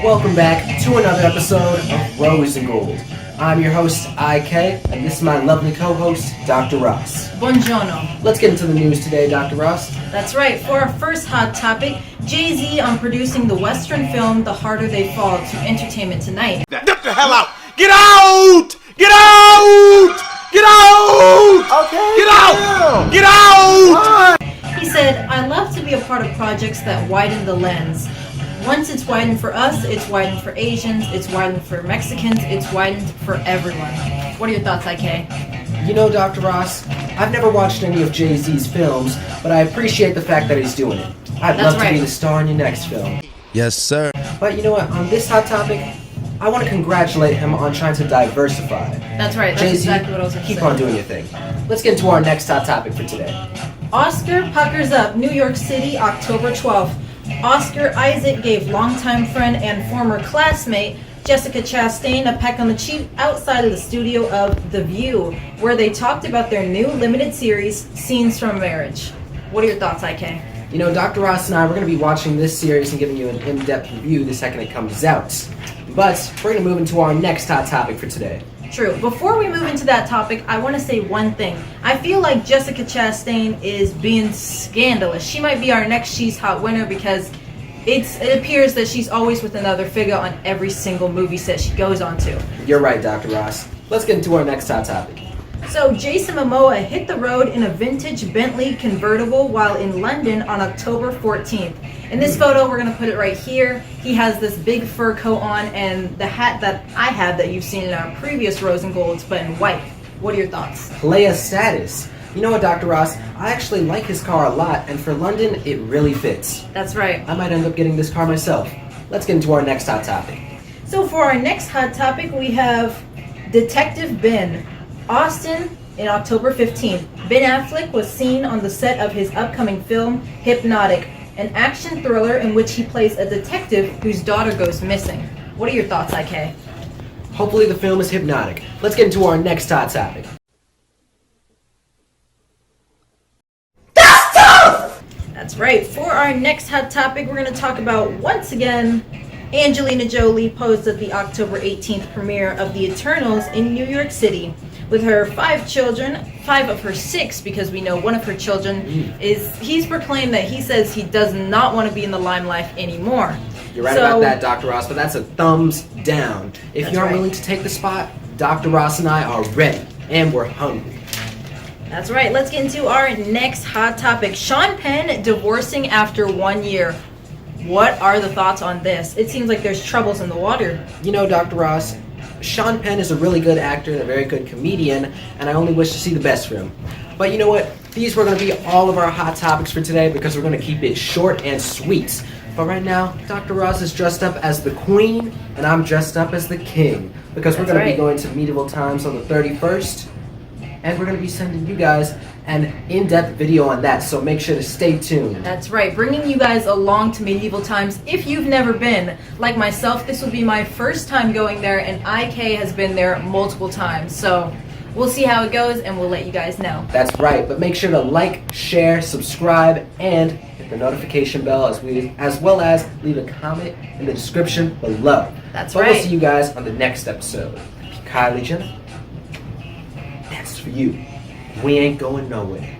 Welcome back to another episode of Rose and Gold. I'm your host, IK, and this is my lovely co-host, Dr. Ross. Buongiorno. Let's get into the news today, Dr. Ross. That's right. For our first hot topic, Jay-Z on producing the Western film The Harder They Fall to Entertainment Tonight. Get the hell out! Get out! Get out! Get out! Okay. Get out! Get out! He said, I love to be a part of projects that widen the lens. Once it's widened for us, it's widened for Asians, it's widened for Mexicans, it's widened for everyone. What are your thoughts, IK? You know, Dr. Ross, I've never watched any of Jay-Z's films, but I appreciate the fact that he's doing it. I'd love to be the star in your next film. Yes, sir. But you know what, on this hot topic, I want to congratulate him on trying to diversify. That's right, that's Jay-Z, exactly what I was going to say. keep on doing your thing. Let's get into our next hot topic for today. Oscar puckers up, New York City, October 12th. Oscar Isaac gave longtime friend and former classmate Jessica Chastain a peck on the cheek outside of the studio of The View, where they talked about their new limited series, Scenes from Marriage. What are your thoughts, IK? You know, Dr. Ross and I, we're going to be watching this series and giving you an in-depth review the second it comes out. But we're going to move into our next hot topic for today. True. Before we move into that topic, I want to say one thing. I feel like Jessica Chastain is being scandalous. She might be our next She's Hot winner because it appears that she's always with another figure on every single movie set she goes on to. You're right, Dr. Ross. Let's get into our next hot topic. So, Jason Momoa hit the road in a vintage Bentley convertible while in London on October 14th. In this photo, we're going to put it right here. He has this big fur coat on and the hat that I have that you've seen in our previous Rose and Golds, but in white. What are your thoughts? Playa status. You know what, Dr. Ross? I actually like his car a lot, and for London, it really fits. That's right. I might end up getting this car myself. Let's get into our next hot topic. So for our next hot topic, we have Detective Ben. Austin in October 15th. Ben Affleck was seen on the set of his upcoming film, Hypnotic, an action thriller in which he plays a detective whose daughter goes missing. What are your thoughts, IK? Hopefully the film is hypnotic. Let's get into our next hot topic. That's right. For our next hot topic, we're going to talk about, once again, Angelina Jolie posed at the October 18th premiere of The Eternals in New York City with her 5 children, 5 of her 6, because we know one of her children he's proclaimed that he says he does not want to be in the limelight anymore. You're right about that, Dr. Ross, but that's a thumbs down. If you're willing to take the spot, Dr. Ross and I are ready, and we're hungry. That's right. Let's get into our next hot topic. Sean Penn divorcing after 1 year. What are the thoughts on this? It seems like there's troubles in the water. You know, Dr. Ross, Sean Penn is a really good actor and a very good comedian, and I only wish to see the best for him. But you know what? These were going to be all of our hot topics for today because we're going to keep it short and sweet. But right now, Dr. Ross is dressed up as the queen, and I'm dressed up as the king because we're going to be going to medieval times on the 31st, and we're going to be sending you guys an in-depth video on that, so make sure to stay tuned. That's right, bringing you guys along to medieval times if you've never been. Like myself, this will be my first time going there, and IK has been there multiple times, so we'll see how it goes and we'll let you guys know. That's right, but make sure to like, share, subscribe, and hit the notification bell as well as leave a comment in the description below. That's right. But we'll see you guys on the next episode. Kylie Jenner, that's for you. We ain't going nowhere.